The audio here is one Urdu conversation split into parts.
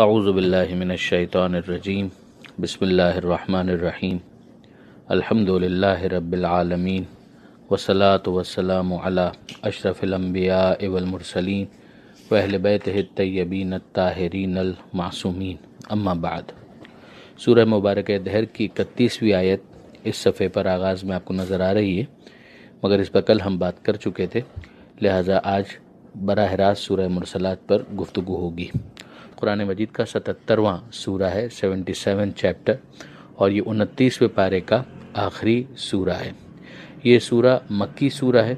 اعوذ باللہ من الشیطان الرجیم بسم اللہ الرحمن الرحیم الحمد للہ رب العالمین والصلاة والسلام علی اشرف الانبیاء والمرسلین واہل بیتہ الطیبین الطاہرین المعصومین اما بعد۔ سورہ مبارکہ دہر کی 31ویں آیت اس صفحے پر آغاز میں آپ کو نظر آ رہی ہے، مگر اس پر کل ہم بات کر چکے تھے، لہٰذا آج براہ راست سورہ مرسلات پر گفتگو ہوگی۔ قرآن مجید کا 77واں سورہ ہے، 77 چیپٹر، اور یہ 29ویں پارے کا آخری سورہ ہے۔ یہ سورہ مکی سورہ ہے،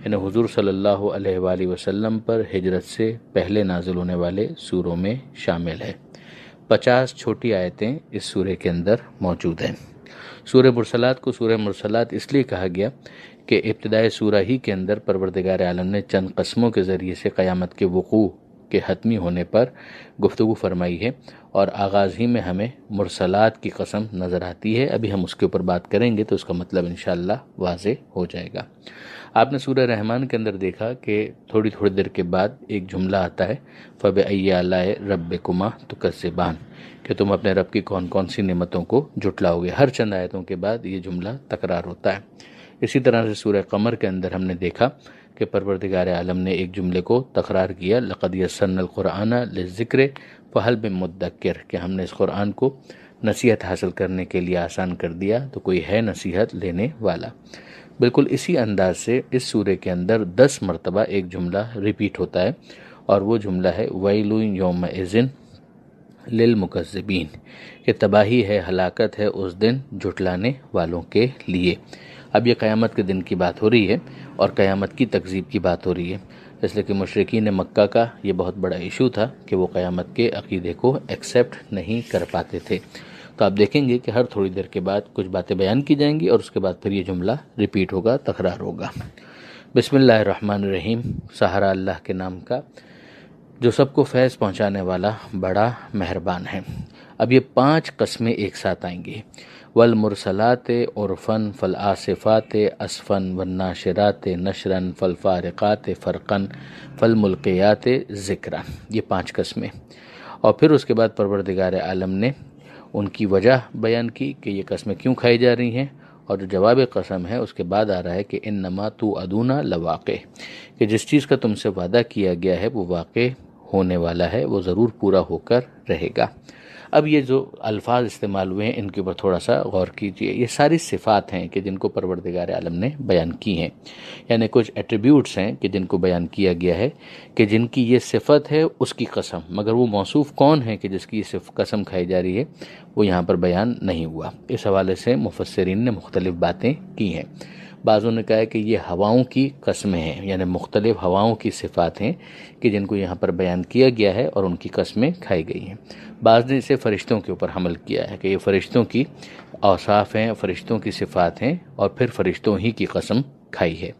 یعنی حضور صلی اللہ علیہ وآلہ وسلم پر ہجرت سے پہلے نازل ہونے والے سوروں میں شامل ہے۔ 50 چھوٹی آیتیں اس سورہ کے اندر موجود ہیں۔ سورہ مرسلات کو سورہ مرسلات اس لیے کہا گیا کہ ابتدائے سورہ ہی کے اندر پروردگار عالم نے چند قسموں کے ذریعے سے قیامت کے وقوع کے حتمی ہونے پر گفتگو فرمائی ہے، اور آغاز ہی میں ہمیں مرسلات کی قسم نظر آتی ہے۔ ابھی ہم اس کے اوپر بات کریں گے تو اس کا مطلب انشاءاللہ واضح ہو جائے گا۔ آپ نے سورہ رحمان کے اندر دیکھا کہ تھوڑی دیر کے بعد ایک جملہ آتا ہے، فَبِأَيِّ آلَاءِ رَبِّكُمَا تُكَذِّبَانِ، کہ تم اپنے رب کی کون کون سی نعمتوں کو جھٹلاؤ گے۔ ہر چند آیتوں کے بعد یہ جملہ تکرار ہوتا ہے۔ اسی طرح سے سورہ قمر کے اندر ہم نے دیکھا کہ پروردگار عالم نے ایک جملے کو تکرار کیا، لَقَدْ يَسَّرْنَا الْقُرْآنَ لِلذِّكْرِ فَهَلْ مِن مُّدَّكِّرٍ، کہ ہم نے اس قرآن کو نصیحت حاصل کرنے کے لیے آسان کر دیا، تو کوئی ہے نصیحت لینے والا۔ بالکل اسی انداز سے اس سورے کے اندر 10 مرتبہ ایک جملہ ریپیٹ ہوتا ہے، اور وہ جملہ ہے وَيْلٌ يَوْمَئِذٍ لِلْمُكَذِّبِينَ، کہ تباہی ہے، ہلاکت ہے اس دن جھٹلانے والوں کے لیے۔ اب یہ قیامت کے دن کی بات ہو رہی ہے اور قیامت کی تکذیب کی بات ہو رہی ہے، اس لیے کہ مشرکین مکہ کا یہ بہت بڑا ایشو تھا کہ وہ قیامت کے عقیدے کو ایکسیپٹ نہیں کر پاتے تھے۔ تو آپ دیکھیں گے کہ ہر تھوڑی دیر کے بعد کچھ باتیں بیان کی جائیں گی اور اس کے بعد پھر یہ جملہ ریپیٹ ہوگا، تکرار ہوگا۔ بسم اللہ الرحمن الرحیم، سہارا اللہ کے نام کا جو سب کو فیض پہنچانے والا بڑا مہربان ہے۔ اب یہ 5 قسمیں ایک ساتھ آئیں گی، والمرسلات عرفاً فالعاصفات عصفاً والناشرات نشراً فالفارقات فرقاً فالملقیات ذکراً، یہ 5 قسمیں۔ اور پھر اس کے بعد پروردگار عالم نے ان کی وجہ بیان کی کہ یہ قسمیں کیوں کھائی جا رہی ہیں، اور جو جواب قسم ہے اس کے بعد آ رہا ہے کہ انما توعدون لواقع، کہ جس چیز کا تم سے وعدہ کیا گیا ہے وہ واقع ہونے والا ہے، وہ ضرور پورا ہو کر رہے گا۔ اب یہ جو الفاظ استعمال ہوئے ہیں ان کے اوپر تھوڑا سا غور کیجئے۔ یہ ساری صفات ہیں کہ جن کو پروردگار عالم نے بیان کی ہیں، یعنی کچھ ایٹریبیوٹس ہیں کہ جن کو بیان کیا گیا ہے کہ جن کی یہ صفت ہے اس کی قسم، مگر وہ موصوف کون ہے کہ جس کی یہ قسم کھائی جا رہی ہے وہ یہاں پر بیان نہیں ہوا۔ اس حوالے سے مفسرین نے مختلف باتیں کی ہیں۔ بعضوں نے کہا ہے کہ یہ ہواؤں کی قسمیں ہیں، یعنی مختلف ہواؤں کی صفات ہیں کہ جن کو یہاں پر بیان کیا گیا ہے اور ان کی قسمیں کھائی گئی ہیں۔ بعض نے اسے فرشتوں کے اوپر حمل کیا ہے کہ یہ فرشتوں کی اوصاف ہیں، فرشتوں کی صفات ہیں، اور پھر فرشتوں ہی کی قسم کھائی ہے۔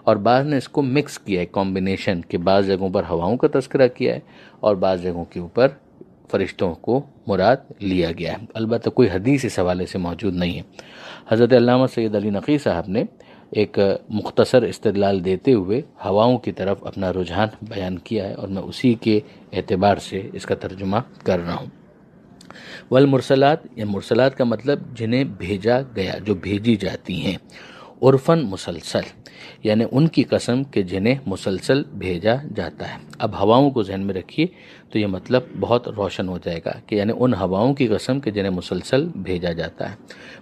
اور بعض نے اس کو مکس کیا ہے، کمبینیشن، کہ بعض جگہوں پر ہواؤں کا تذکرہ کیا ہے اور بعض جگہوں کے اوپر فرشتوں کو مراد لیا گیا ہے۔ البتہ کوئی حدیث اس حوالے سے موجود نہیں ہے۔ حضرت علامہ سید علی نقی صاحب نے ایک مختصر استدلال دیتے ہوئے ہواؤں کی طرف اپنا رجحان بیان کیا ہے، اور میں اسی کے اعتبار سے اس کا ترجمہ کر رہا ہوں۔ والمرسلات، یہ مرسلات کا مطلب جنہیں بھیجا گیا، جو بھیجی جاتی ہیں، عرفاً مسلسل، یعنی ان کی قسم کہ جنہیں مسلسل بھیجا جاتا ہے۔ اب ہواؤں کو ذہن میں رکھیے تو یہ مطلب بہت روشن ہو جائے گا کہ یعنی ان ہواؤں کی قسم کہ جنہیں مسلسل بھیجا جاتا ہے۔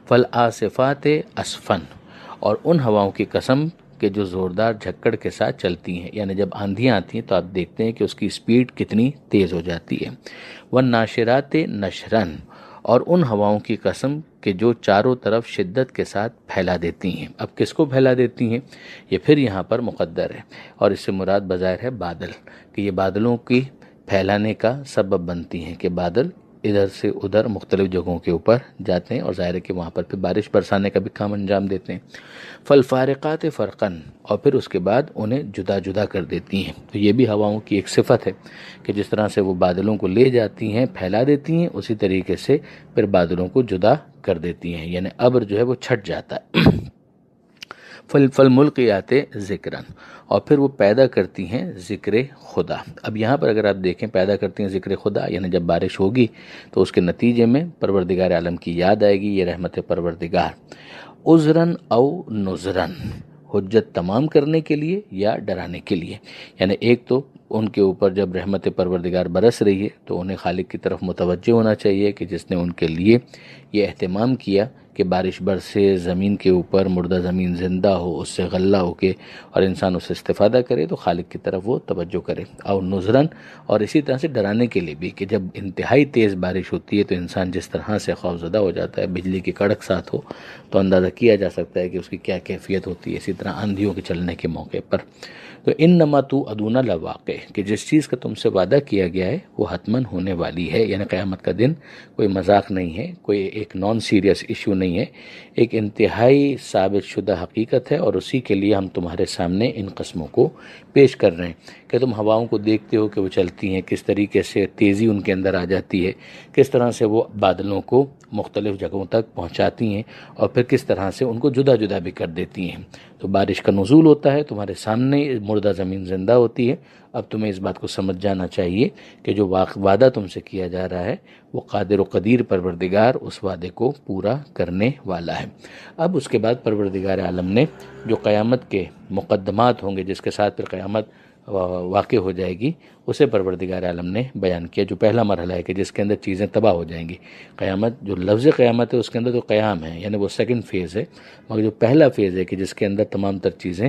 فالعاصفات عصفاً، اور ان ہواؤں کی قسم کہ جو زوردار جھکڑ کے ساتھ چلتی ہیں، یعنی جب آندھیاں آتی ہیں تو آپ دیکھتے ہیں کہ اس کی سپیڈ کتنی تیز ہو جاتی ہے۔ والناشرات نشراً، اور ان ہواؤں کی قسم کہ جو چاروں طرف شدت کے ساتھ پھیلا دیتی ہیں۔ اب کس کو پھیلا دیتی ہیں؟ یہ پھر یہاں پر مقدر ہے، اور اس سے مراد بظاہر ہے بادل، کہ یہ بادلوں کی پھیلانے کا سبب بنتی ہیں کہ بادل ادھر سے ادھر مختلف جگہوں کے اوپر جاتے ہیں، اور ظاہر ہے کہ وہاں پر پھر بارش برسانے کا بھی کام انجام دیتے ہیں۔ فالفارقات فرقاً، اور پھر اس کے بعد انہیں جدا جدا کر دیتی ہیں۔ تو یہ بھی ہواؤں کی ایک صفت ہے کہ جس طرح سے وہ بادلوں کو لے جاتی ہیں، پھیلا دیتی ہیں، اسی طریقے سے پھر بادلوں کو جدا کر دیتی ہیں، یعنی ابر جو ہے وہ چھٹ جاتا ہے۔ فالملقیات ذکرن، اور پھر وہ پیدا کرتی ہیں ذکر خدا۔ اب یہاں پر اگر آپ دیکھیں پیدا کرتی ہیں ذکر خدا، یعنی جب بارش ہوگی تو اس کے نتیجے میں پروردگار عالم کی یاد آئے گی، یہ رحمت پروردگار، عذرن او نذرن، حجت تمام کرنے کے لیے یا ڈرانے کے لیے۔ یعنی ایک تو ان کے اوپر جب رحمت پروردگار برس رہی ہے تو انہیں خالق کی طرف متوجہ ہونا چاہیے کہ جس نے ان کے لیے یہ اہتمام کیا کہ بارش برسے، زمین کے اوپر مردہ زمین زندہ ہو، اس سے غلہ ہو کے اور انسان اس سے استفادہ کرے، تو خالق کی طرف وہ توجہ کرے۔ اور نذرن، اور اسی طرح سے ڈرانے کے لیے بھی کہ جب انتہائی تیز بارش ہوتی ہے تو انسان جس طرح سے خوفزدہ ہو جاتا ہے، بجلی کی کڑک ساتھ ہو تو اندازہ کیا جا سکتا ہے کہ اس کی کیا کیفیت ہوتی ہے۔ اسی طرح آندھیوں کے چلنے کے موقع پر تو انما توعدون لواقع، کہ جس چیز کا تم سے وعدہ کیا گیا ہے وہ حتماً ہونے والی ہے، یعنی قیامت کا دن کوئی مذاق نہیں ہے، کوئی ایک نان سیریس ایشو نہیں ہے، ایک انتہائی ثابت شدہ حقیقت ہے، اور اسی کے لیے ہم تمہارے سامنے ان قسموں کو پیش کر رہے ہیں کہ تم ہواؤں کو دیکھتے ہو کہ وہ چلتی ہیں، کس طریقے سے تیزی ان کے اندر آ جاتی ہے، کس طرح سے وہ بادلوں کو مختلف جگہوں تک پہنچاتی ہیں اور پھر کس طرح سے ان کو جدا جدا بھی کر دیتی ہیں۔ تو بارش کا نزول ہوتا ہے، تمہارے سامنے مردہ زمین زندہ ہوتی ہے۔ اب تمہیں اس بات کو سمجھ جانا چاہیے کہ جو وعدہ تم سے کیا جا رہا ہے وہ قادر و قدیر پروردگار اس وعدے کو پورا کرنے والا ہے۔ اب اس کے بعد پروردگار عالم نے جو قیامت کے مقدمات ہوں گے جس کے ساتھ پھر قیامت واقع ہو جائے گی، اسے پروردگار عالم نے بیان کیا۔ جو پہلا مرحلہ ہے کہ جس کے اندر چیزیں تباہ ہو جائیں گی، قیامت جو لفظ قیامت ہے اس کے اندر تو قیام ہے، یعنی وہ سیکنڈ فیز ہے، مگر جو پہلا فیز ہے کہ جس کے اندر تمام تر چیزیں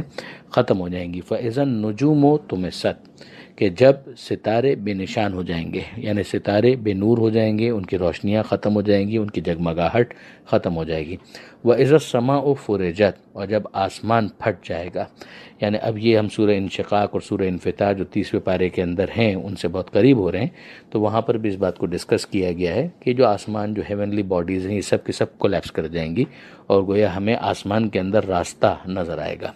ختم ہو جائیں گی۔ فَإِذَا النُّجُومُ طُمِسَتْ، کہ جب ستارے بے نشان ہو جائیں گے، یعنی ستارے بے نور ہو جائیں گے، ان کی روشنیاں ختم ہو جائیں گی، ان کی جگمگاہٹ ختم ہو جائے گی۔ وَإِذَا السَّمَاءُ فُرِجَتْ، اور جب آسمان پھٹ جائے گا، یعنی اب یہ ہم سورہ انشقاق اور سورہ انفطار جو 30ویں پارے کے اندر ہیں ان سے بہت قریب ہو رہے ہیں، تو وہاں پر بھی اس بات کو ڈسکس کیا گیا ہے کہ جو آسمان جو ہیونلی باڈیز ہیں یہ سب کی سب کولیپس کر جائیں گی، اور گویا ہمیں آسمان کے اندر راستہ نظر آئے گا۔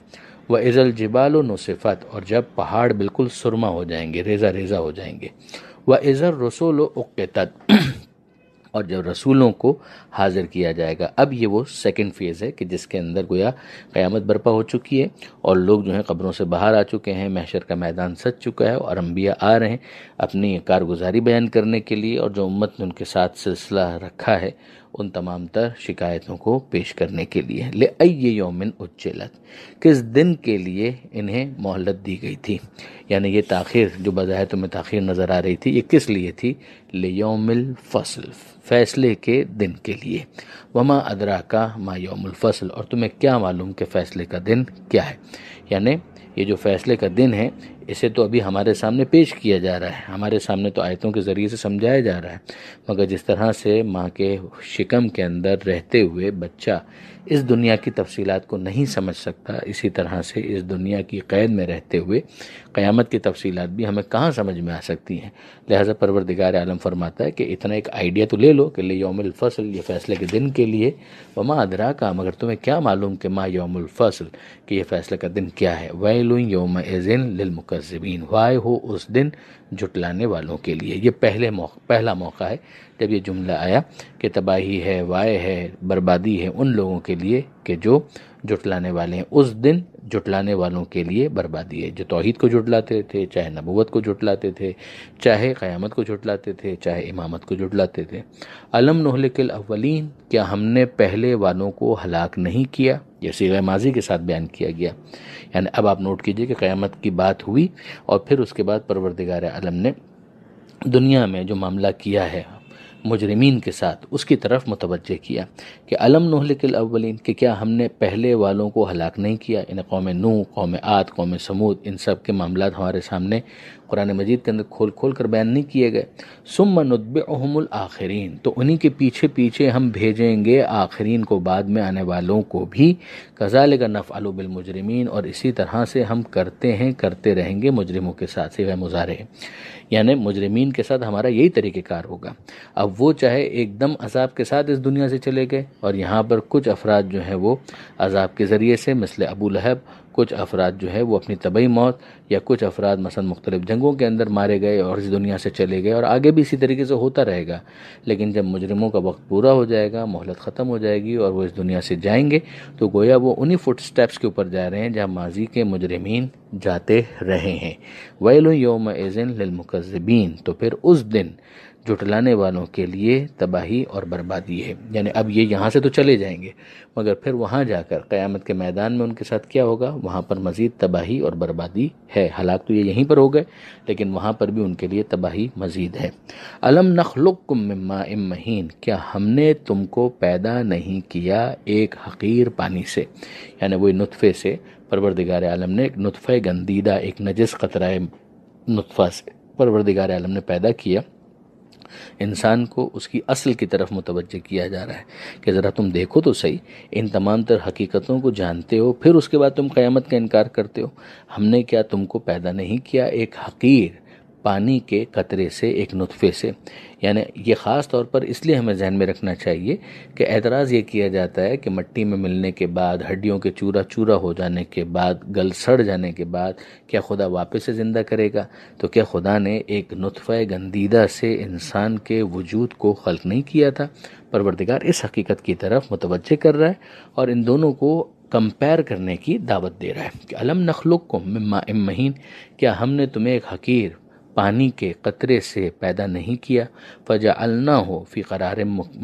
وَإِذَا الْجِبَالُ نُصِفَتْ، اور جب پہاڑ بالکل سرما ہو جائیں گے، ریزہ ریزہ ہو جائیں گے۔ وَإِذَا الرُّسُلُ أُقِّتَتْ، اور جب رسولوں کو حاضر کیا جائے گا۔ اب یہ وہ سیکنڈ فیز ہے کہ جس کے اندر گویا قیامت برپا ہو چکی ہے اور لوگ جو ہیں قبروں سے باہر آ چکے ہیں، محشر کا میدان سج چکا ہے، اور انبیاء آ رہے ہیں اپنی کارگزاری بیان کرنے کے لیے، اور جو امت نے ان کے ساتھ سلسلہ رکھا ہے ان تمام تر شکایتوں کو پیش کرنے کے لیے۔ لِأَيِّ يَوْمٍ أُجِّلَتْ، کس دن کے لیے انہیں مہلت دی گئی تھی، یعنی یہ تاخیر جو بظاہر تمہیں تاخیر نظر آ رہی تھی یہ کس لیے تھی؟ لِيَوْمِ الْفَصْلِ، فیصلے کے دن کے لیے۔ وَمَا أَدْرَاكَ مَا يَوْمُ الْفَصْلِ، اور تمہیں کیا معلوم کہ فیصلے کا دن کیا ہے؟ یعنی یہ جو فیصلے کا دن ہے اسے تو ابھی ہمارے سامنے پیش کیا جا رہا ہے، ہمارے سامنے تو آیتوں کے ذریعے سے سمجھایا جا رہا ہے، مگر جس طرح سے ماں کے شکم کے اندر رہتے ہوئے بچہ اس دنیا کی تفصیلات کو نہیں سمجھ سکتا، اسی طرح سے اس دنیا کی قید میں رہتے ہوئے قیامت کی تفصیلات بھی ہمیں کہاں سمجھ میں آ سکتی ہیں۔ لہٰذا پروردگار عالم فرماتا ہے کہ اتنا ایک آئیڈیا تو لے لو کہ لیوم الفصل، یہ فیصلے کے دن کے لیے، وما ادراک، مگر تمہیں کیا معلوم کہ ما یوم الفصل، کہ یہ فیصلے کا دن کیا ہے۔ ویل یومئذ للمکذبین، وائے ہو اس دن جھٹلانے والوں کے لیے۔ یہ پہلا موقع ہے جب یہ جملہ آیا کہ تباہی ہے، وائے ہے، بربادی ہے ان لوگوں کے لیے کہ جو جھٹلانے والے ہیں۔ اس دن جھٹلانے والوں کے لیے بربادی ہے، جو توحید کو جھٹلاتے تھے، چاہے نبوت کو جھٹلاتے تھے، چاہے قیامت کو جھٹلاتے تھے، چاہے امامت کو جھٹلاتے تھے۔ الم نہلک الاولین، کیا ہم نے پہلے والوں کو ہلاک نہیں کیا؟ یہ صیغہ ماضی کے ساتھ بیان کیا گیا، یعنی اب آپ نوٹ کیجئے کہ قیامت کی بات ہوئی اور پھر اس کے بعد پروردگار عالم نے دنیا میں جو معاملہ کیا ہے مجرمین کے ساتھ اس کی طرف متوجہ کیا کہ الم نہلک الاولین، کہ کیا ہم نے پہلے والوں کو ہلاک نہیں کیا؟ ان قوم نوح، قوم عاد، قوم سمود، ان سب کے معاملات ہمارے سامنے قرآن مجید کے اندر کھول کھول کر بیان نہیں کیے گئے۔ ثم نتبعہم الآخرین، تو انہی کے پیچھے پیچھے ہم بھیجیں گے آخرین کو، بعد میں آنے والوں کو بھی۔ کذالک نفعل بالمجرمین، اور اسی طرح سے ہم کرتے رہیں گے مجرموں کے ساتھ، صیغہ مضارع ہے، یعنی مجرمین کے ساتھ ہمارا یہی طریقہ کار ہوگا۔ اب وہ چاہے ایک دم عذاب کے ساتھ اس دنیا سے چلے گئے، اور یہاں پر کچھ افراد جو ہیں وہ عذاب کے ذریعے سے، مثل ابو لہب کچھ افراد جو ہے وہ اپنی طبعی موت، یا کچھ افراد مثلا مختلف جنگوں کے اندر مارے گئے اور اس دنیا سے چلے گئے، اور آگے بھی اسی طریقے سے ہوتا رہے گا۔ لیکن جب مجرموں کا وقت پورا ہو جائے گا، مہلت ختم ہو جائے گی اور وہ اس دنیا سے جائیں گے، تو گویا وہ انہی فٹ سٹیپس کے اوپر جا رہے ہیں جہاں ماضی کے مجرمین جاتے رہے ہیں۔ ویل یومئذ للمکذبین، تو پھر اس دن جھٹلانے والوں کے لیے تباہی اور بربادی ہے۔ یعنی اب یہ یہاں سے تو چلے جائیں گے، مگر پھر وہاں جا کر قیامت کے میدان میں ان کے ساتھ کیا ہوگا؟ وہاں پر مزید تباہی اور بربادی ہے۔ ہلاک تو یہ یہیں پر ہو گئے، لیکن وہاں پر بھی ان کے لیے تباہی مزید ہے۔ الم نخلقکم من ماء مہین، کیا ہم نے تم کو پیدا نہیں کیا ایک حقیر پانی سے، یعنی وہی نطفے سے۔ پروردگار عالم نے ایک نطفہ گندیدہ، ایک نجس قطرہ نطفہ سے پروردگار عالم نے پیدا کیا۔ انسان کو اس کی اصل کی طرف متوجہ کیا جا رہا ہے کہ ذرا تم دیکھو تو صحیح، ان تمام تر حقیقتوں کو جانتے ہو، پھر اس کے بعد تم قیامت کا انکار کرتے ہو۔ ہم نے کیا تم کو پیدا نہیں کیا ایک حقیر پانی کے قطرے سے، ایک نطفے سے؟ یعنی یہ خاص طور پر اس لیے ہمیں ذہن میں رکھنا چاہیے کہ اعتراض یہ کیا جاتا ہے کہ مٹی میں ملنے کے بعد، ہڈیوں کے چورا چورا ہو جانے کے بعد، گل سڑ جانے کے بعد کیا خدا واپس سے زندہ کرے گا؟ تو کیا خدا نے ایک نطفہ گندیدہ سے انسان کے وجود کو خلق نہیں کیا تھا؟ پروردگار اس حقیقت کی طرف متوجہ کر رہا ہے اور ان دونوں کو کمپیر کرنے کی دعوت دے رہا ہے کہ الم نخلقکم من ماء مہین، کیا ہم نے تمہیں ایک حقیر پانی کے قطرے سے پیدا نہیں کیا؟ فجعلناہ فی قرار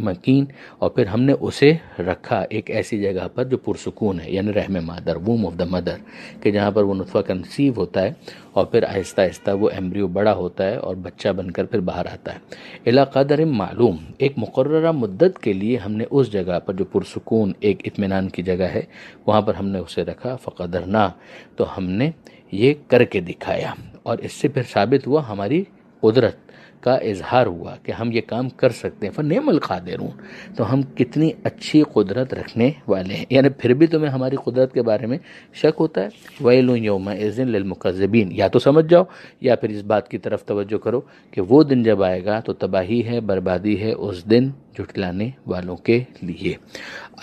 مکین، اور پھر ہم نے اسے رکھا ایک ایسی جگہ پر جو پرسکون ہے، یعنی رحم مادر، ووم آف دا مدر، کہ جہاں پر وہ نطفہ کنسیو ہوتا ہے اور پھر آہستہ آہستہ وہ ایمبریو بڑا ہوتا ہے اور بچہ بن کر پھر باہر آتا ہے۔ الی قدر معلوم، ایک مقررہ مدت کے لیے ہم نے اس جگہ پر جو پرسکون ایک اطمینان کی جگہ ہے وہاں پر ہم نے اسے رکھا۔ فقدرنا، تو ہم نے یہ کر کے دکھایا، اور اس سے پھر ثابت ہوا ہماری قدرت کا اظہار ہوا کہ ہم یہ کام کر سکتے ہیں۔ فنعم القادرون، تو ہم کتنی اچھی قدرت رکھنے والے ہیں۔ یعنی پھر بھی تمہیں ہماری قدرت کے بارے میں شک ہوتا ہے؟ ویل یومئذ للمکذبین، یا تو سمجھ جاؤ یا پھر اس بات کی طرف توجہ کرو کہ وہ دن جب آئے گا تو تباہی ہے، بربادی ہے اس دن جھٹلانے والوں کے لیے۔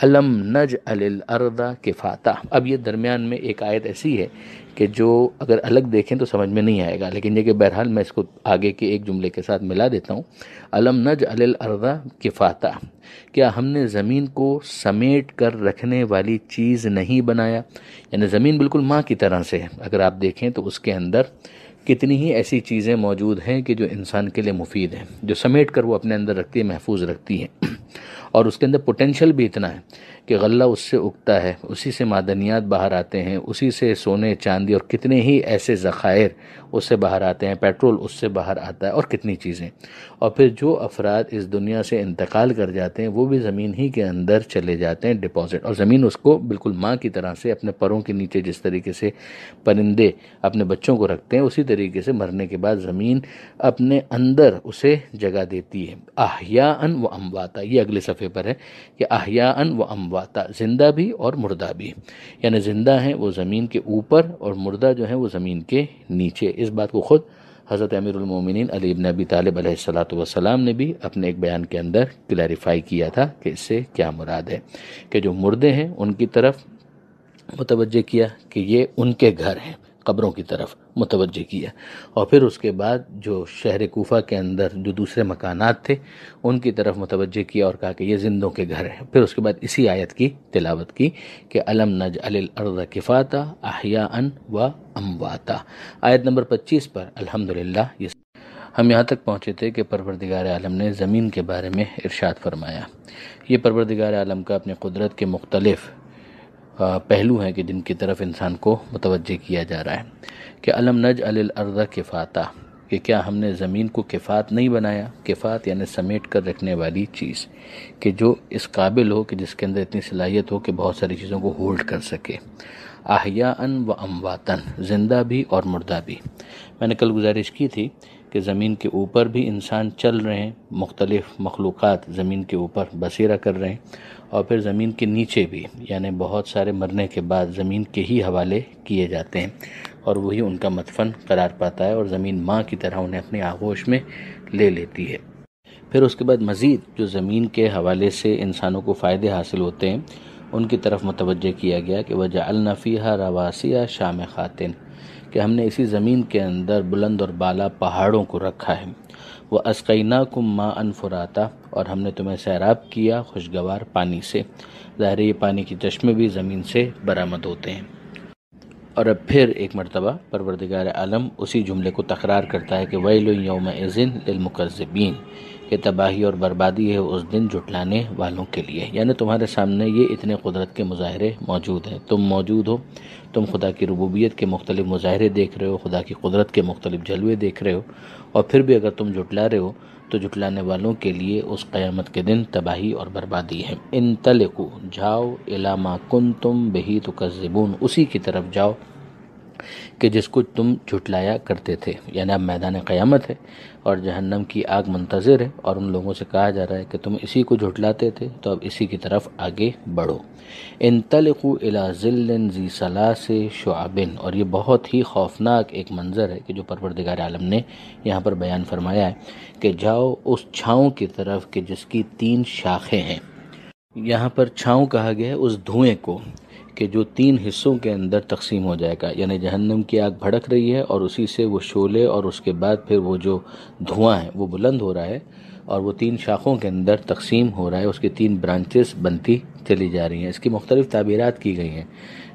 الم نجعل الارض کفاتا، اب یہ درمیان میں ایک آیت ایسی ہے کہ جو اگر الگ دیکھیں تو سمجھ میں نہیں آئے گا، لیکن یہ کہ بہرحال میں اس کو آگے کے ایک جملے کے ساتھ ملا دیتا ہوں۔ الم نجعل الارض کفاتا، کیا ہم نے زمین کو سمیٹ کر رکھنے والی چیز نہیں بنایا؟ یعنی زمین بالکل ماں کی طرح سے ہے، اگر آپ دیکھیں تو اس کے اندر کتنی ہی ایسی چیزیں موجود ہیں کہ جو انسان کے لیے مفید ہیں، جو سمیٹ کر وہ اپنے اندر رکھتی ہے، محفوظ رکھتی ہیں، اور اس کے اندر پوٹینشیل بھی اتنا ہے کہ غلہ اس سے اگتا ہے، اسی سے معدنیات باہر آتے ہیں، اسی سے سونے چاندی اور کتنے ہی ایسے ذخائر اس سے باہر آتے ہیں، پیٹرول اس سے باہر آتا ہے، اور کتنی چیزیں۔ اور پھر جو افراد اس دنیا سے انتقال کر جاتے ہیں وہ بھی زمین ہی کے اندر چلے جاتے ہیں ڈپازٹ، اور زمین اس کو بالکل ماں کی طرح سے اپنے پروں کے نیچے جس طریقے سے پرندے اپنے بچوں کو رکھتے ہیں، اسی طریقے سے مرنے کے بعد زمین اپنے اندر اسے جگہ دیتی ہے۔ احیاء و امواتا، یہ اگلے صفحے پر ہے کہ احیاء و امواتا، زندہ بھی اور مردہ بھی، یعنی زندہ ہیں وہ زمین کے اوپر اور مردہ جو ہیں وہ زمین کے نیچے۔ اس بات کو خود حضرت امیر المومنین علی بن ابی طالب علیہ السلام نے بھی اپنے ایک بیان کے اندر کلیریفائی کیا تھا کہ اس سے کیا مراد ہے، کہ جو مردے ہیں ان کی طرف متوجہ کیا کہ یہ ان کے گھر ہیں، قبروں کی طرف متوجہ کیا، اور پھر اس کے بعد جو شہر کوفہ کے اندر جو دوسرے مکانات تھے ان کی طرف متوجہ کیا اور کہا کہ یہ زندوں کے گھر ہیں۔ پھر اس کے بعد اسی آیت کی تلاوت کی کہ الم نجعل الارض کفاتا احیاء و امواتا۔ آیت نمبر 25 پر الحمدللہ ہم یہاں تک پہنچے تھے کہ پروردگار عالم نے زمین کے بارے میں ارشاد فرمایا۔ یہ پروردگار عالم کا اپنے قدرت کے مختلف پہلو ہیں کہ جن کی طرف انسان کو متوجہ کیا جا رہا ہے کہ الم نجعل الارض کفاتا، کہ کیا ہم نے زمین کو کفات نہیں بنایا؟ کفات یعنی سمیٹ کر رکھنے والی چیز، کہ جو اس قابل ہو کہ جس کے اندر اتنی صلاحیت ہو کہ بہت ساری چیزوں کو ہولڈ کر سکے۔ احیاء و امواتا، زندہ بھی اور مردہ بھی۔ میں نے کل گزارش کی تھی کہ زمین کے اوپر بھی انسان چل رہے ہیں، مختلف مخلوقات زمین کے اوپر بسیرا کر رہے ہیں، اور پھر زمین کے نیچے بھی، یعنی بہت سارے مرنے کے بعد زمین کے ہی حوالے کیے جاتے ہیں اور وہی ان کا مدفن قرار پاتا ہے، اور زمین ماں کی طرح انہیں اپنی آغوش میں لے لیتی ہے۔ پھر اس کے بعد مزید جو زمین کے حوالے سے انسانوں کو فائدے حاصل ہوتے ہیں ان کی طرف متوجہ کیا گیا کہ وجعلنا فیہا رواسیا شامخات، کہ ہم نے اسی زمین کے اندر بلند اور بالا پہاڑوں کو رکھا ہے، وَأَسْقَيْنَاكُمْ مَاءً فُرَاتًا، اور ہم نے تمہیں سیراب کیا خوشگوار پانی سے۔ ظاہر ہے یہ پانی کے چشمے بھی زمین سے برآمد ہوتے ہیں۔ اور اب پھر ایک مرتبہ پروردگار عالم اسی جملے کو تکرار کرتا ہے کہ ویل یومئذ للمکذبین، کہ تباہی اور بربادی ہے اس دن جھٹلانے والوں کے لیے۔ یعنی تمہارے سامنے یہ اتنے قدرت کے مظاہرے موجود ہیں، تم موجود ہو، تم خدا کی ربوبیت کے مختلف مظاہرے دیکھ رہے ہو، خدا کی قدرت کے مختلف جلوے دیکھ رہے ہو، اور پھر بھی اگر تم جھٹلا رہے ہو تو جھٹلانے والوں کے لیے اس قیامت کے دن تباہی اور بربادی ہے۔ انطلقوا، جاؤ، الی ما کنتم بہ تکذبون، اسی کی طرف جاؤ کہ جس کو تم جھٹلایا کرتے تھے۔ یعنی اب میدان قیامت ہے اور جہنم کی آگ منتظر ہے، اور ان لوگوں سے کہا جا رہا ہے کہ تم اسی کو جھٹلاتے تھے تو اب اسی کی طرف آگے بڑھو۔ انطلقوا الی ظل ذی ثلاث شعب، اور یہ بہت ہی خوفناک ایک منظر ہے کہ جو پروردگار عالم نے یہاں پر بیان فرمایا ہے کہ جاؤ اس چھاؤں کی طرف کہ جس کی 3 شاخیں ہیں۔ یہاں پر چھاؤں کہا گیا ہے اس دھوئیں کو کہ جو 3 حصوں کے اندر تقسیم ہو جائے گا، یعنی جہنم کی آگ بھڑک رہی ہے اور اسی سے وہ شعلے اور اس کے بعد پھر وہ جو دھواں ہے وہ بلند ہو رہا ہے اور وہ 3 شاخوں کے اندر تقسیم ہو رہا ہے، اس کی 3 برانچز بنتی چلی جا رہی ہیں۔ اس کی مختلف تعبیرات کی گئی ہیں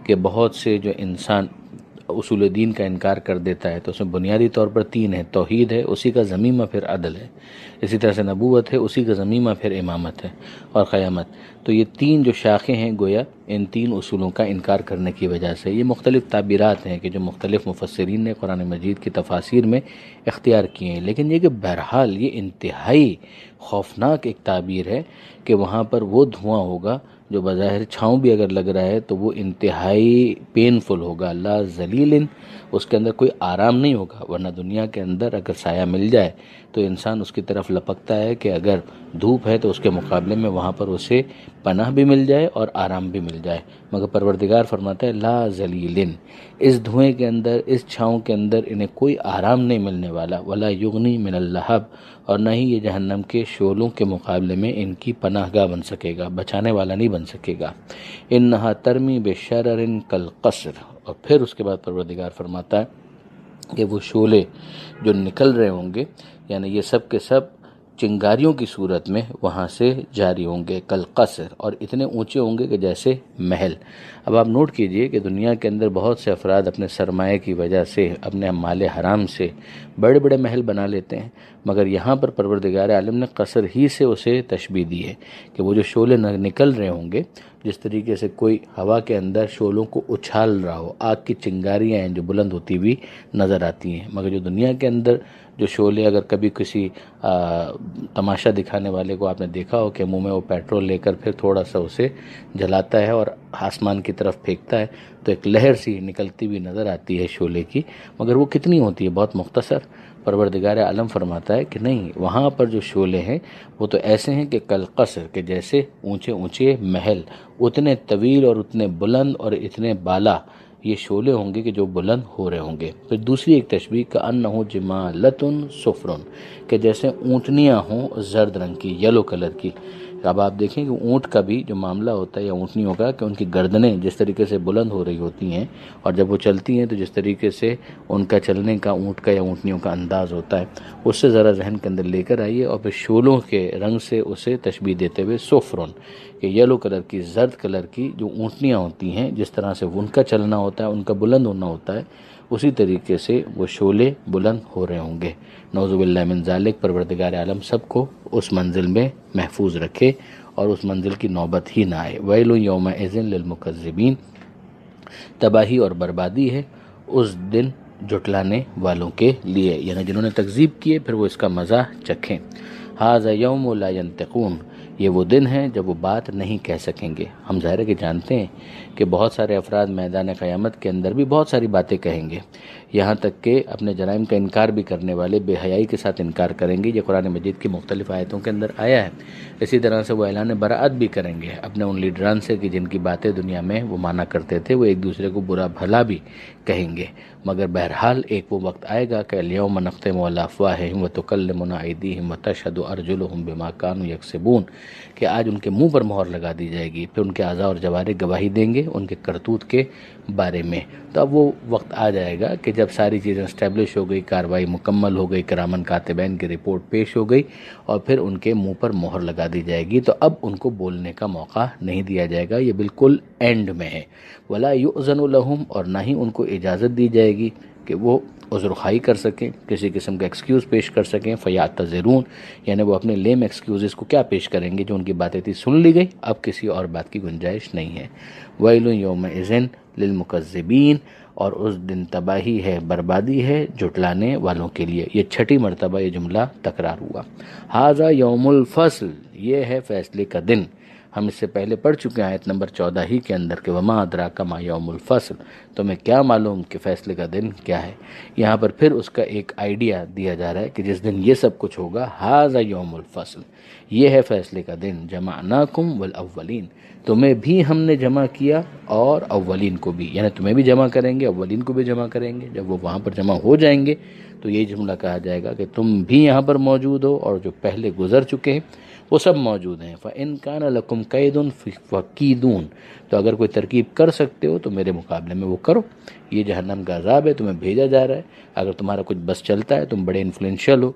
کہ بہت سے جو انسان اصول دین کا انکار کر دیتا ہے تو اس میں بنیادی طور پر 3 ہیں، توحید ہے، اسی کا ضمیمہ پھر عدل ہے، اسی طرح سے نبوت ہے، اسی کا ضمیمہ پھر امامت ہے، اور قیامت۔ تو یہ 3 جو شاخیں ہیں گویا ان 3 اصولوں کا انکار کرنے کی وجہ سے یہ مختلف تعبیرات ہیں کہ جو مختلف مفسرین نے قرآن مجید کی تفاسیر میں اختیار کیے ہیں، لیکن یہ کہ بہرحال یہ انتہائی خوفناک ایک تعبیر ہے کہ وہاں پر وہ دھواں ہوگا جو بظاہر چھاؤں بھی اگر لگ رہا ہے تو وہ انتہائی پینفل ہوگا، لا ذلیل، اس کے اندر کوئی آرام نہیں ہوگا۔ ورنہ دنیا کے اندر اگر سایہ مل جائے تو انسان اس کی طرف لپکتا ہے کہ اگر دھوپ ہے تو اس کے مقابلے میں وہاں پر اسے پناہ بھی مل جائے اور آرام بھی مل جائے، مگر پروردگار فرماتا ہے لا ذلیل، اس دھوئیں کے اندر، اس چھاؤں کے اندر انہیں کوئی آرام نہیں ملنے والا، ولا یغنی من اللہب، اور نہ ہی یہ جہنم کے شعلوں کے مقابلے میں ان کی پناہ گاہ بن سکے گا، بچانے والا نہیں بن سکے گا۔ انہا ترمی بشرر کالقصر، اور پھر اس کے بعد پروردگار فرماتا ہے کہ وہ شعلے جو نکل رہے ہوں گے، یعنی یہ سب کے سب چنگاریوں کی صورت میں وہاں سے جاری ہوں گے، کالقصر، اور اتنے اونچے ہوں گے کہ جیسے محل۔ اب آپ نوٹ کیجئے کہ دنیا کے اندر بہت سے افراد اپنے سرمایے کی وجہ سے، اپنے مال حرام سے بڑے بڑے محل بنا لیتے ہیں، مگر یہاں پر پروردگار عالم نے قصر ہی سے اسے تشبیہ دی ہے کہ وہ جو شعلے نکل رہے ہوں گے، جس طریقے سے کوئی ہوا کے اندر شعلوں کو اچھال رہا ہو، آگ کی چنگاریاں ہیں جو بلند ہوتی ہوئی نظر آتی ہیں، مگر جو دنیا کے اندر جو شعلے، اگر کبھی کسی تماشا دکھانے والے کو آپ نے دیکھا ہو کہ منہ میں وہ پیٹرول لے کر پھر تھوڑا سا اسے جلاتا ہے اور آسمان کی طرف پھینکتا ہے تو ایک لہر سی نکلتی ہوئی نظر آتی ہے شعلے کی، مگر وہ کتنی ہوتی ہے؟ بہت مختصر۔ پروردگار عالم فرماتا ہے کہ نہیں، وہاں پر جو شعلے ہیں وہ تو ایسے ہیں کہ کالقصر، کہ جیسے اونچے اونچے محل، اتنے طویل اور اتنے بلند اور اتنے بالا یہ شعلے ہوں گے کہ جو بلند ہو رہے ہوں گے۔ پھر دوسری ایک تشبیہ کأنہ جمالۃ صفر، کہ جیسے اونٹنیاں ہوں زرد رنگ کی، یلو کلر کی۔ اب آپ دیکھیں کہ اونٹ کا بھی جو معاملہ ہوتا ہے یا اونٹنیوں کا، کہ ان کی گردنیں جس طریقے سے بلند ہو رہی ہوتی ہیں اور جب وہ چلتی ہیں تو جس طریقے سے ان کا چلنے کا اونٹ کا یا اونٹنیوں کا انداز ہوتا ہے، اس سے ذرا ذہن کے اندر لے کر آئیے اور پھر شعلوں کے رنگ سے اسے تشبیہ دیتے ہوئے صفرن، کہ یلو کلر کی، زرد کلر کی جو اونٹنیاں ہوتی ہیں، جس طرح سے ان کا چلنا ہوتا ہے، ان کا بلند ہونا ہوتا ہے، اسی طریقے سے وہ شعلے بلند ہو رہے ہوں گے۔ نعوذ باللہ من ذالک، پروردگار عالم سب کو اس منزل میں محفوظ رکھے اور اس منزل کی نوبت ہی نہ آئے۔ ویل یومئذ للمکذبین، تباہی اور بربادی ہے اس دن جھٹلانے والوں کے لیے، یعنی جنہوں نے تکذیب کیے پھر وہ اس کا مزہ چکھیں۔ ھذا یوم لا ینطقون، یہ وہ دن ہے جب وہ بات نہیں کہہ سکیں گے۔ ہم ظاہر ہے کہ جانتے ہیں کہ بہت سارے افراد میدان قیامت کے اندر بھی بہت ساری باتیں کہیں گے، یہاں تک کہ اپنے جرائم کا انکار بھی کرنے والے بے حیائی کے ساتھ انکار کریں گے۔ یہ قرآن مجید کی مختلف آیتوں کے اندر آیا ہے۔ اسی طرح سے وہ اعلان براعت بھی کریں گے اپنے ان لیڈران سے کہ جن کی باتیں دنیا میں وہ مانا کرتے تھے، وہ ایک دوسرے کو برا بھلا بھی کہیں گے، مگر بہرحال ایک وہ وقت آئے گا کہ الیوم نختم علی افواہہم وتکلمنا ایدیہم وتشہد ارجلہم بما کانوا یکسبون، کہ آج ان کے منہ پر مہر لگا دی جائے گی، پھر ان کے اعضاء اور جوارح گواہی دیں گے ان کے کرتوت کے بارے میں۔ تو اب وہ وقت آ جائے گا کہ جب ساری چیزیں اسٹیبلش ہو گئی، کارروائی مکمل ہو گئی، کرامن کاتبین کی رپورٹ پیش ہو گئی اور پھر ان کے منہ پر مہر لگا دی جائے گی، تو اب ان کو بولنے کا موقع نہیں دیا جائے گا۔ یہ بالکل اینڈ میں ہے۔ ولا یؤذن لہم، اور نہ ہی ان کو اجازت دی جائے گی کہ وہ عذر خواہی کر سکیں، کسی قسم کا ایکسکیوز پیش کر سکیں۔ فیعتذرون، یعنی وہ اپنے لیم ایکسکیوزز کو کیا پیش کریں گے؟ جو ان کی باتیں تھی سن لی گئی، اب کسی اور بات کی گنجائش نہیں ہے۔ ویل یومئذ للمکذبین، اور اس دن تباہی ہے، بربادی ہے جھٹلانے والوں کے لیے۔ یہ چھٹی مرتبہ یہ جملہ تکرار ہوا۔ ھذا یوم الفصل، یہ ہے فیصلے کا دن۔ ہم اس سے پہلے پڑھ چکے ہیں آیت نمبر 14 ہی کے اندر کہ وما ادراک ما یوم الفصل، تمہیں کیا معلوم کہ فیصلے کا دن کیا ہے۔ یہاں پر پھر اس کا ایک آئیڈیا دیا جا رہا ہے کہ جس دن یہ سب کچھ ہوگا، ھذا یوم الفصل، یہ ہے فیصلے کا دن۔ جمعناکم والاولین، تمہیں بھی ہم نے جمع کیا اور اولین کو بھی، یعنی تمہیں بھی جمع کریں گے، اولین کو بھی جمع کریں گے۔ جب وہ وہاں پر جمع ہو جائیں گے تو یہ جملہ کہا جائے گا کہ تم بھی یہاں پر موجود ہو اور جو پہلے گزر چکے ہیں وہ سب موجود ہیں۔ فَإِن كَانَ لَكُمْ كَيْدٌ فَكِيدُونِ، تو اگر کوئی ترکیب کر سکتے ہو تو میرے مقابلے میں وہ کرو۔ یہ جہنم کا عذاب ہے، تمہیں بھیجا جا رہا ہے۔ اگر تمہارا کچھ بس چلتا ہے، تم بڑے انفلوئنشل ہو،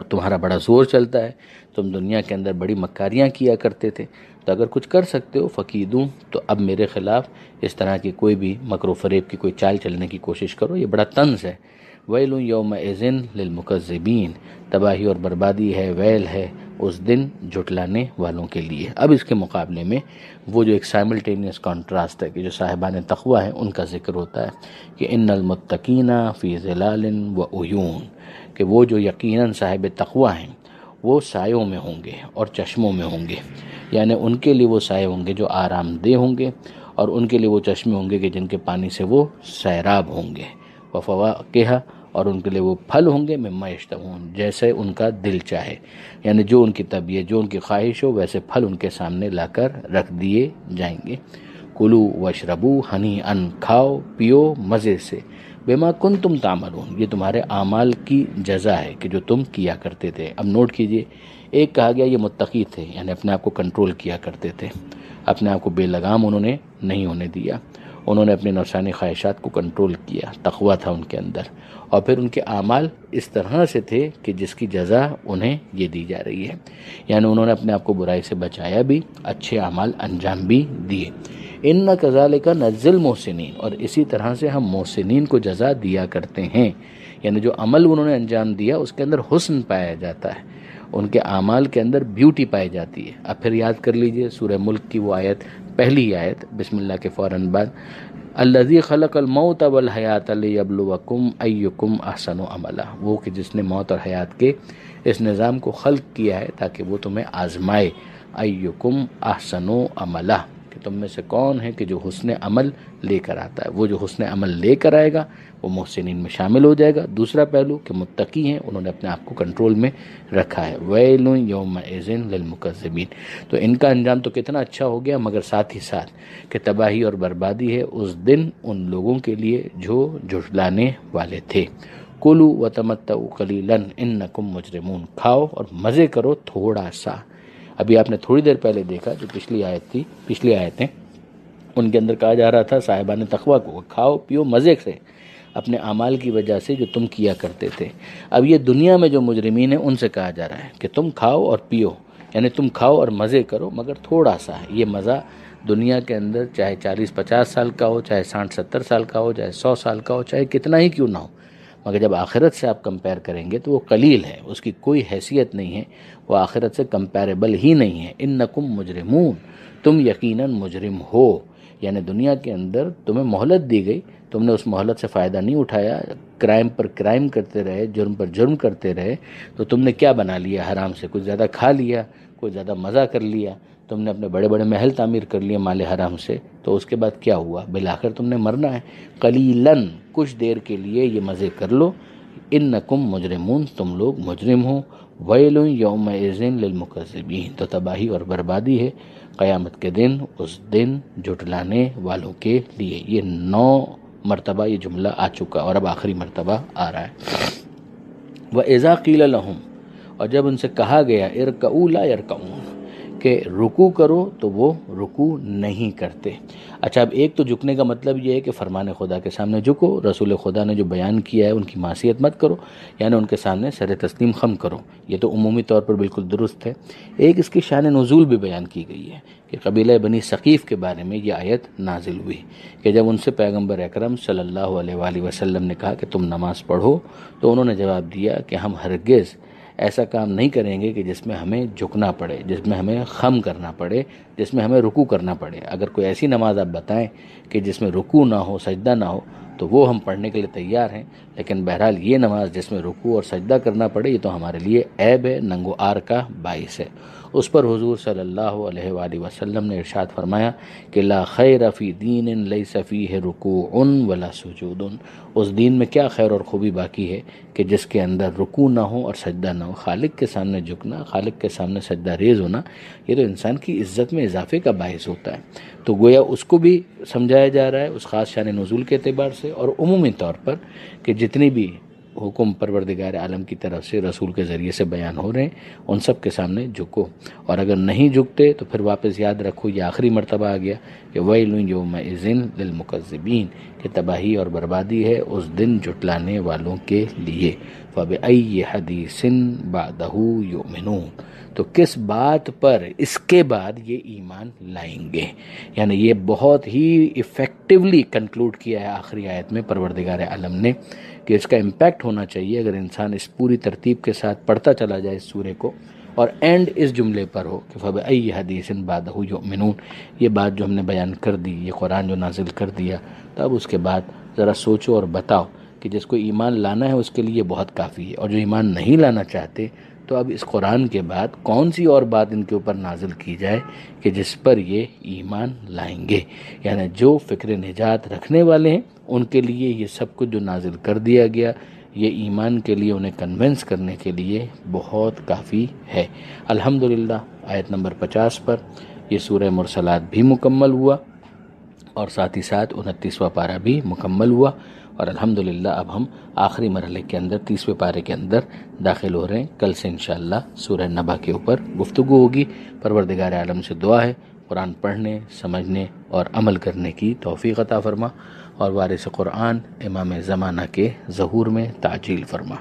تمہارا بڑا زور چلتا ہے، تم دنیا کے اندر بڑی مکاریاں کیا کرتے تھے، تو اگر کچھ کر سکتے ہو فقیدون، تو اب میرے خلاف اس طرح کی کوئی بھی مکر و فریب کی کوئی چال چلنے کی کوشش کرو۔ یہ بڑا طنز ہے۔ ویل یومئذ للمکذبین، تباہی اور بربادی ہے، ویل ہے اس دن جھٹلانے والوں کے لیے۔ اب اس کے مقابلے میں وہ جو ایک سائملٹینیس کانٹراسٹ ہے کہ جو صاحبان تقوی ہیں ان کا ذکر ہوتا ہے کہ ان المتقین فی ظلال و عیون، کہ وہ جو یقیناً صاحب تقوی ہیں وہ سایوں میں ہوں گے اور چشموں میں ہوں گے، یعنی ان کے لیے وہ سائے ہوں گے جو آرام دہ ہوں گے، اور ان کے لیے وہ چشمے ہوں گے کہ جن کے پانی سے وہ سیراب ہوں گے۔ وفواکہ، اور ان کے لیے وہ پھل ہوں گے مما یشتہون، جیسے ان کا دل چاہے، یعنی جو ان کی طبیعت، جو ان کی خواہش ہو، ویسے پھل ان کے سامنے لا کر رکھ دیے جائیں گے۔ کلو واشربو ہنیئا، کھاؤ پیو مزے سے، بما کنتم تعملون، یہ تمہارے اعمال کی جزا ہے کہ جو تم کیا کرتے تھے۔ اب نوٹ کیجئے، ایک کہا گیا یہ متقی تھے، یعنی اپنے آپ کو کنٹرول کیا کرتے تھے، اپنے آپ کو بے لگام انہوں نے نہیں ہونے دیا، انہوں نے اپنے نفسانی خواہشات کو کنٹرول کیا، تقوی تھا ان کے اندر، اور پھر ان کے اعمال اس طرح سے تھے کہ جس کی جزا انہیں یہ دی جا رہی ہے، یعنی انہوں نے اپنے آپ کو برائی سے بچایا بھی، اچھے اعمال انجام بھی دیے۔ ان کذالک نجزی المحسنین، اور اسی طرح سے ہم محسنین کو جزا دیا کرتے ہیں، یعنی جو عمل انہوں نے انجام دیا اس کے اندر حسن پایا جاتا ہے، ان کے اعمال کے اندر بیوٹی پائی جاتی ہے۔ اب پھر یاد کر لیجئے سورہ ملک کی وہ آیت، پہلی آیت بسم اللہ کے فوراً بعد، الذی خلق الموت والحیات لیبلوکم ایکم احسن عملا، وہ کہ جس نے موت اور حیات کے اس نظام کو خلق کیا ہے تاکہ وہ تمہیں آزمائے، ایکم احسن عملا، کہ تم میں سے کون ہے کہ جو حسن عمل لے کر آتا ہے۔ وہ جو حسن عمل لے کر آئے گا وہ محسنین میں شامل ہو جائے گا۔ دوسرا پہلو کہ متقی ہیں، انہوں نے اپنے آپ کو کنٹرول میں رکھا ہے۔ ویل یومئذ للمکذبین، تو ان کا انجام تو کتنا اچھا ہو گیا، مگر ساتھ ہی ساتھ کہ تباہی اور بربادی ہے اس دن ان لوگوں کے لیے جو جھٹلانے والے تھے۔ کلوا وتمتعوا قلیلا انکم مجرمون، کھاؤ اور مزے کرو تھوڑا سا۔ ابھی آپ نے تھوڑی دیر پہلے دیکھا جو پچھلی آیت تھی، پچھلی آیتیں، ان کے اندر کہا جا رہا تھا صاحبان تقوی کو کھاؤ پیو مزے سے، اپنے اعمال کی وجہ سے جو تم کیا کرتے تھے۔ اب یہ دنیا میں جو مجرمین ہیں ان سے کہا جا رہا ہے کہ تم کھاؤ اور پیو، یعنی تم کھاؤ اور مزے کرو مگر تھوڑا سا۔ یہ مزہ دنیا کے اندر چاہے 40-50 سال کا ہو، چاہے 60-70 سال کا ہو، چاہے 100 سال کا ہو، چاہے کتنا ہی کیوں نہ ہو، مگر جب آخرت سے آپ کمپیئر کریں گے تو وہ قلیل ہے، اس کی کوئی حیثیت نہیں ہے، وہ آخرت سے کمپیریبل ہی نہیں ہے۔ انکم مجرمون، تم یقیناً مجرم ہو، یعنی دنیا کے اندر تمہیں مہلت دی گئی، تم نے اس مہلت سے فائدہ نہیں اٹھایا، کرائم پر کرائم کرتے رہے، جرم پر جرم کرتے رہے، تو تم نے کیا بنا لیا؟ حرام سے کچھ زیادہ کھا لیا، کوئی زیادہ مزہ کر لیا، تم نے اپنے بڑے بڑے محل تعمیر کر لیے مال حرام سے، تو اس کے بعد کیا ہوا؟ بالآخر تم نے مرنا ہے۔ قلیلاً، کچھ دیر کے لیے یہ مزے کر لو، انکم مجرمون، تم لوگ مجرم ہو۔ ویل یومئذ للمکذبین، تو تباہی اور بربادی ہے قیامت کے دن اس دن جھٹلانے والوں کے لیے۔ یہ 9 مرتبہ یہ جملہ آ چکا اور اب آخری مرتبہ آ رہا ہے۔ وَإِذَا قِيلَ لَهُمْ، اور جب ان سے کہا گیا ارکعوا لا یرکعون، کہ رکوع کرو تو وہ رکوع نہیں کرتے۔ اچھا، اب ایک تو جھکنے کا مطلب یہ ہے کہ فرمان خدا کے سامنے جھکو، رسول خدا نے جو بیان کیا ہے ان کی معصیت مت کرو، یعنی ان کے سامنے سر تسلیم خم کرو، یہ تو عمومی طور پر بالکل درست ہے۔ ایک اس کی شان نزول بھی بیان کی گئی ہے کہ قبیلہ بنی ثقیف کے بارے میں یہ آیت نازل ہوئی کہ جب ان سے پیغمبر اکرم صلی اللہ علیہ وآلہ وسلم نے کہا کہ تم نماز پڑھو، تو انہوں نے جواب دیا کہ ہم ہرگز ایسا کام نہیں کریں گے کہ جس میں ہمیں جھکنا پڑے، جس میں ہمیں خم کرنا پڑے، جس میں ہمیں رکوع کرنا پڑے۔ اگر کوئی ایسی نماز آپ بتائیں کہ جس میں رکوع نہ ہو، سجدہ نہ ہو، تو وہ ہم پڑھنے کے لیے تیار ہیں، لیکن بہرحال یہ نماز جس میں رکوع اور سجدہ کرنا پڑے یہ تو ہمارے لیے عیب ہے، ننگ و عار کا باعث ہے۔ اس پر حضور صلی اللہ علیہ وآلہ وسلم نے ارشاد فرمایا کہ لا خیر فی دین لیس فیہ رکوع ولا سجود، اس دین میں کیا خیر اور خوبی باقی ہے کہ جس کے اندر رکوع نہ ہو اور سجدہ نہ ہو۔ خالق کے سامنے جھکنا، خالق کے سامنے سجدہ ریز ہونا، یہ تو انسان کی عزت میں اضافے کا باعث ہوتا ہے۔ تو گویا اس کو بھی سمجھایا جا رہا ہے اس خاص شان نزول کے اعتبار سے، اور عمومی طور پر کہ جتنی بھی حکم پروردگار عالم کی طرف سے رسول کے ذریعے سے بیان ہو رہے ہیں ان سب کے سامنے جھکو، اور اگر نہیں جھکتے تو پھر واپس یاد رکھو یہ آخری مرتبہ آ گیا کہ ویل یومئذ للمکذبین، کہ تباہی اور بربادی ہے اس دن جھٹلانے والوں کے لیے۔ فبأی حدیث بعدہ یؤمنون، تو کس بات پر اس کے بعد یہ ایمان لائیں گے؟ یعنی یہ بہت ہی ایفیکٹولی کنکلوڈ کیا ہے آخری آیت میں پروردگار عالم نے کہ اس کا امپیکٹ ہونا چاہیے اگر انسان اس پوری ترتیب کے ساتھ پڑھتا چلا جائے اس سورے کو، اور اینڈ اس جملے پر ہو کہ فبأی حدیث بعدہ یؤمنون، یہ بات جو ہم نے بیان کر دی، یہ قرآن جو نازل کر دیا، تو اب اس کے بعد ذرا سوچو اور بتاؤ کہ جس کو ایمان لانا ہے اس کے لیے بہت کافی ہے، اور جو ایمان نہیں لانا چاہتے تو اب اس قرآن کے بعد کون سی اور بات ان کے اوپر نازل کی جائے کہ جس پر یہ ایمان لائیں گے؟ یعنی جو فکر نجات رکھنے والے ہیں ان کے لیے یہ سب کچھ جو نازل کر دیا گیا یہ ایمان کے لیے انہیں کنونس کرنے کے لیے بہت کافی ہے۔ الحمدللہ آیت نمبر 50 پر یہ سورہ مرسلات بھی مکمل ہوا، اور ساتھ ہی ساتھ 29واں پارہ بھی مکمل ہوا، اور الحمدللہ اب ہم آخری مرحلے کے اندر 30ویں پارے کے اندر داخل ہو رہے ہیں۔ کل سے انشاءاللہ سورہ نبا کے اوپر گفتگو ہوگی۔ پروردگار عالم سے دعا ہے قرآن پڑھنے، سمجھنے اور عمل کرنے کی توفیق عطا فرما، اور وارث قرآن امام زمانہ کے ظہور میں تعجیل فرما۔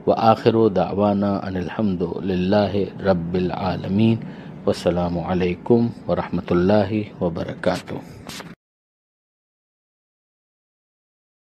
وآخر دعوانا ان الحمد للہ رب العالمین، والسلام علیکم ورحمۃ اللہ وبرکاتہ۔